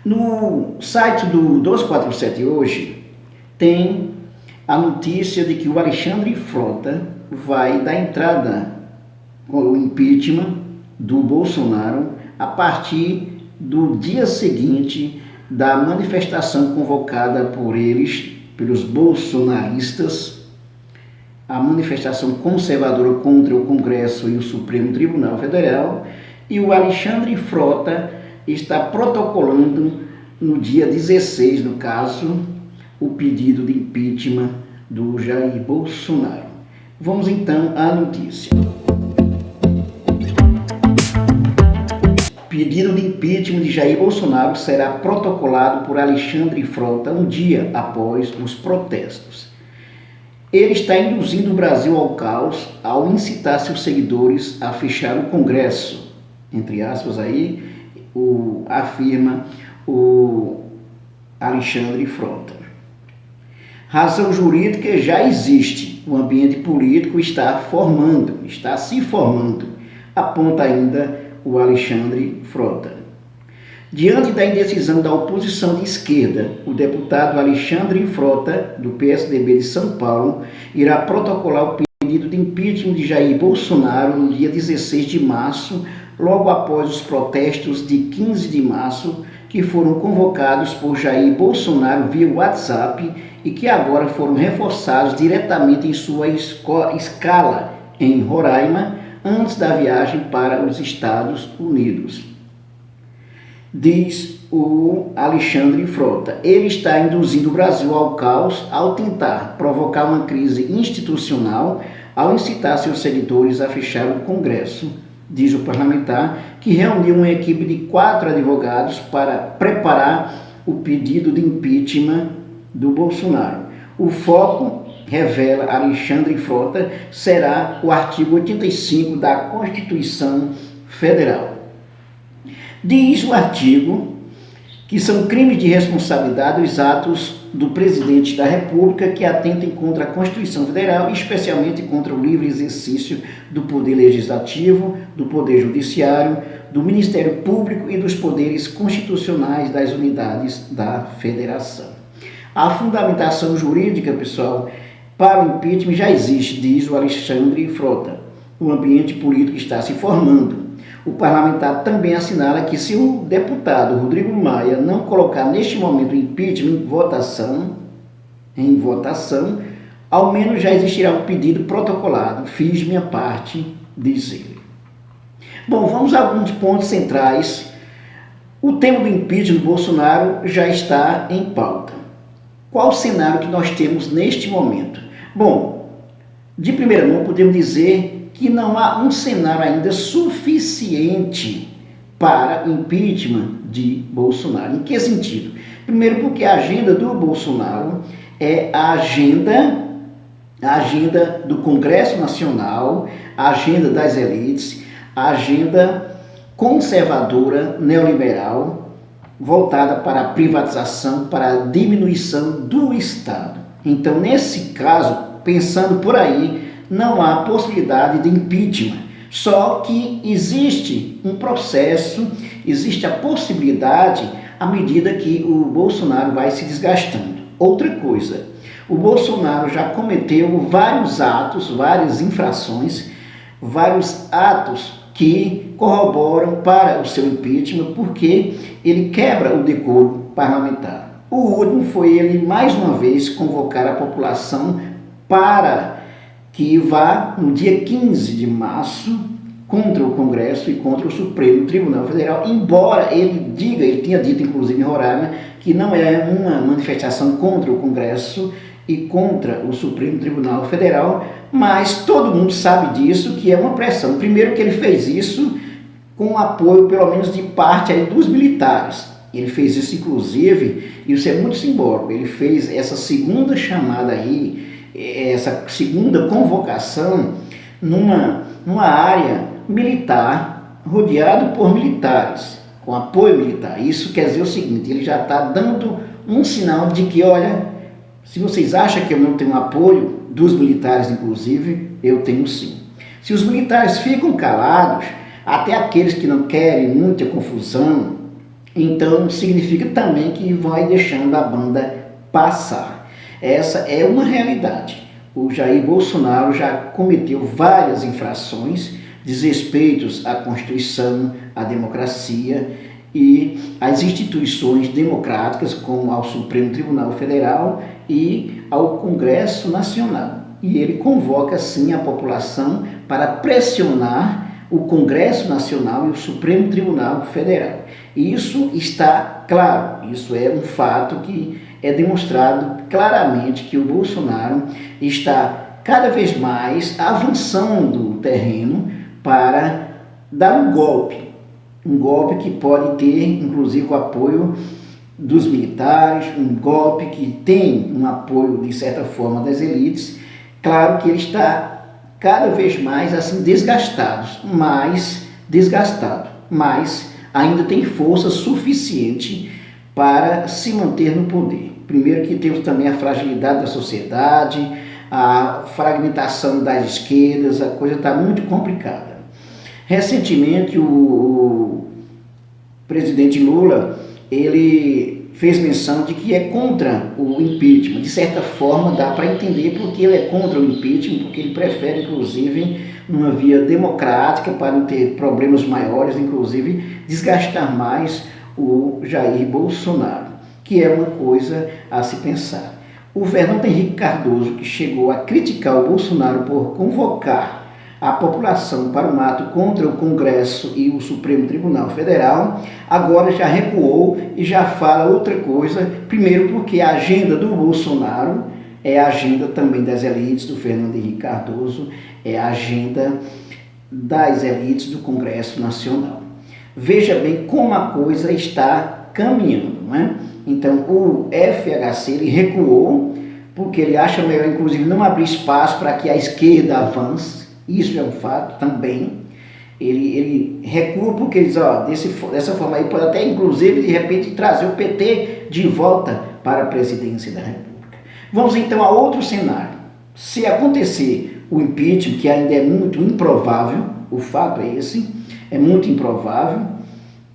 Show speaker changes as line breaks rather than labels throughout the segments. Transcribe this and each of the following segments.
No site do 247 hoje tem a notícia de que o Alexandre Frota vai dar entrada com o impeachment do Bolsonaro a partir do dia seguinte da manifestação convocada por eles, pelos bolsonaristas, a manifestação conservadora contra o Congresso e o Supremo Tribunal Federal, e o Alexandre Frota está protocolando no dia 16, no caso, o pedido de impeachment do Jair Bolsonaro. Vamos então à notícia. Pedido de impeachment de Jair Bolsonaro será protocolado por Alexandre Frota um dia após os protestos. Ele está induzindo o Brasil ao caos ao incitar seus seguidores a fechar o Congresso, entre aspas aí, afirma o Alexandre Frota. Razão jurídica já existe, o ambiente político está se formando, aponta ainda o Alexandre Frota. Diante da indecisão da oposição de esquerda, o deputado Alexandre Frota, do PSDB de São Paulo, irá protocolar o pedido de impeachment de Jair Bolsonaro no dia 16 de março, logo após os protestos de 15 de março, que foram convocados por Jair Bolsonaro via WhatsApp e que agora foram reforçados diretamente em sua escala em Roraima, antes da viagem para os Estados Unidos. Diz o Alexandre Frota, ele está induzindo o Brasil ao caos ao tentar provocar uma crise institucional, ao incitar seus seguidores a fechar o Congresso, diz o parlamentar, que reuniu uma equipe de 4 advogados para preparar o pedido de impeachment do Bolsonaro. O foco, revela Alexandre Frota, será o artigo 85 da Constituição Federal. Diz o artigo que são crimes de responsabilidade os atos do presidente da República que atentem contra a Constituição Federal, especialmente contra o livre exercício do poder legislativo, do poder judiciário, do Ministério Público e dos poderes constitucionais das unidades da Federação. A fundamentação jurídica, pessoal, para o impeachment já existe, diz o Alexandre Frota. O ambiente político está se formando. O parlamentar também assinala que se o deputado Rodrigo Maia não colocar neste momento o impeachment em votação, ao menos já existirá um pedido protocolado. Fiz minha parte, diz ele. Bom, vamos a alguns pontos centrais. O tema do impeachment do Bolsonaro já está em pauta. Qual o cenário que nós temos neste momento? Bom, de primeira mão podemos dizer que não há um cenário ainda suficiente para impeachment de Bolsonaro. Em que sentido? Primeiro, porque a agenda do Bolsonaro é a agenda do Congresso Nacional, a agenda das elites, a agenda conservadora, neoliberal, voltada para a privatização, para a diminuição do Estado. Então, nesse caso, pensando por aí, não há possibilidade de impeachment. Só que existe um processo, existe a possibilidade à medida que o Bolsonaro vai se desgastando. Outra coisa, o Bolsonaro já cometeu vários atos, várias infrações, vários atos que corroboram para o seu impeachment, porque ele quebra o decoro parlamentar. O último foi ele, mais uma vez, convocar a população para que vá no dia 15 de março contra o Congresso e contra o Supremo Tribunal Federal, embora ele tinha dito inclusive em Roraima, que não é uma manifestação contra o Congresso e contra o Supremo Tribunal Federal, mas todo mundo sabe disso, que é uma pressão. Primeiro que ele fez isso com o apoio, pelo menos de parte aí, dos militares. Ele fez isso inclusive, e isso é muito simbólico, ele fez essa segunda chamada aí, essa segunda convocação numa área militar, rodeado por militares, com apoio militar. Isso quer dizer o seguinte, ele já está dando um sinal de que, olha, se vocês acham que eu não tenho apoio dos militares, inclusive, eu tenho sim. Se os militares ficam calados, até aqueles que não querem muita confusão, Então significa também que vai deixando a banda passar. Essa é uma realidade. O Jair Bolsonaro já cometeu várias infrações, desrespeitos à Constituição, à democracia e às instituições democráticas, como ao Supremo Tribunal Federal e ao Congresso Nacional. E ele convoca, sim, a população para pressionar o Congresso Nacional e o Supremo Tribunal Federal. Isso está claro, isso é um fato que é demonstrado claramente que o Bolsonaro está cada vez mais avançando o terreno para dar um golpe que pode ter, inclusive, o apoio dos militares, um golpe que tem um apoio, de certa forma, das elites. Claro que ele está cada vez mais assim desgastado, mas ainda tem força suficiente para se manter no poder. Primeiro que temos também a fragilidade da sociedade, a fragmentação das esquerdas, a coisa está muito complicada. Recentemente o presidente Lula, ele fez menção de que é contra o impeachment. De certa forma dá para entender porque ele é contra o impeachment, porque ele prefere inclusive numa via democrática para não ter problemas maiores, inclusive desgastar mais o Jair Bolsonaro, que é uma coisa a se pensar. O Fernando Henrique Cardoso, que chegou a criticar o Bolsonaro por convocar a população para um ato contra o Congresso e o Supremo Tribunal Federal, agora já recuou e já fala outra coisa. Primeiro porque a agenda do Bolsonaro é a agenda também das elites, do Fernando Henrique Cardoso, é a agenda das elites do Congresso Nacional. Veja bem como a coisa está caminhando, não é? Então o FHC ele recuou porque ele acha melhor inclusive não abrir espaço para que a esquerda avance. Isso é um fato também. Ele recua porque ele diz, dessa forma aí pode até inclusive de repente trazer o PT de volta para a presidência da República. Vamos então a outro cenário. Se acontecer o impeachment, que ainda é muito improvável, o fato é esse, é muito improvável,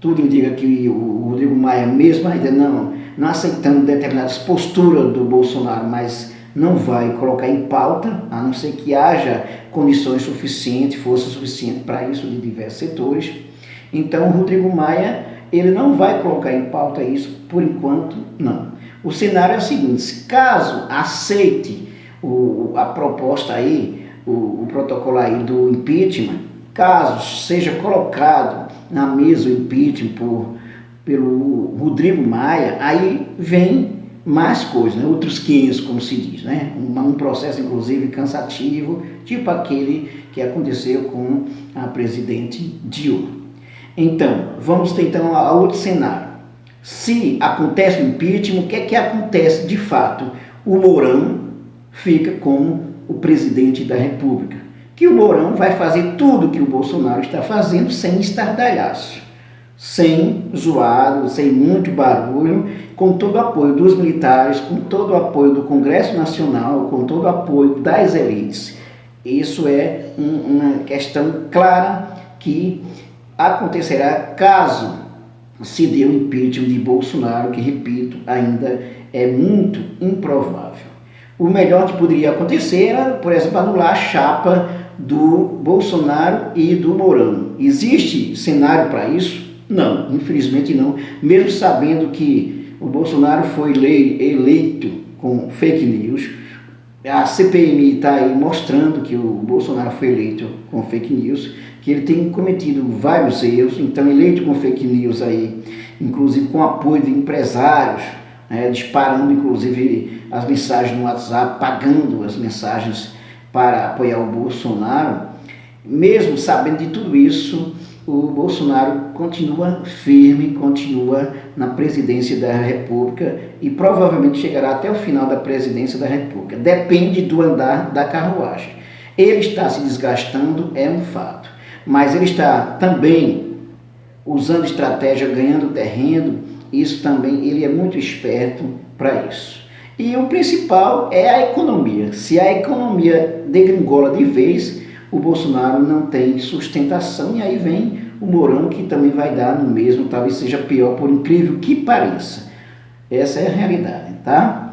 tudo indica que o Rodrigo Maia mesmo ainda não aceitando determinadas posturas do Bolsonaro, mas não vai colocar em pauta, a não ser que haja condições suficientes, força suficiente para isso de diversos setores. Então o Rodrigo Maia, ele não vai colocar em pauta isso, por enquanto não. O cenário é o seguinte: caso aceite a proposta aí, o protocolo aí do impeachment, caso seja colocado na mesa o impeachment pelo Rodrigo Maia, aí vem mais coisas, né? Outros 500, como se diz, né? Um processo, inclusive, cansativo, tipo aquele que aconteceu com a presidente Dilma. Então, vamos ter então a outro cenário. Se acontece o impeachment, o que é que acontece de fato? O Mourão fica como o presidente da República, que o Mourão vai fazer tudo que o Bolsonaro está fazendo sem estardalhaço, sem zoado, sem muito barulho, com todo o apoio dos militares, com todo o apoio do Congresso Nacional, com todo o apoio das elites. Isso é uma questão clara que acontecerá caso se dê o impeachment de Bolsonaro, que, repito, ainda é muito improvável. O melhor que poderia acontecer era, por exemplo, anular a chapa do Bolsonaro e do Mourão. Existe cenário para isso? Não, infelizmente não, mesmo sabendo que o Bolsonaro foi eleito com fake news. A CPMI está aí mostrando que o Bolsonaro foi eleito com fake news, que ele tem cometido vários erros, então eleito com fake news aí, inclusive com apoio de empresários, disparando inclusive as mensagens no WhatsApp, pagando as mensagens para apoiar o Bolsonaro. Mesmo sabendo de tudo isso, o Bolsonaro continua firme, continua na presidência da República e provavelmente chegará até o final da presidência da República. Depende do andar da carruagem. Ele está se desgastando, é um fato, mas ele está também usando estratégia, ganhando terreno. Isso também, ele é muito esperto para isso. E o principal é a economia. Se a economia degringola de vez, o Bolsonaro não tem sustentação e aí vem o Mourão, que também vai dar no mesmo, talvez seja pior, por incrível que pareça. Essa é a realidade, tá?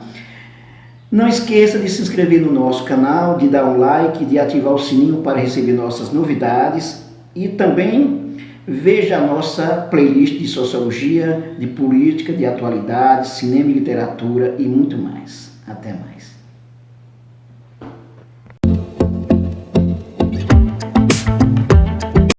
Não esqueça de se inscrever no nosso canal, de dar um like, de ativar o sininho para receber nossas novidades e também veja a nossa playlist de sociologia, de política, de atualidade, cinema e literatura e muito mais. Até mais.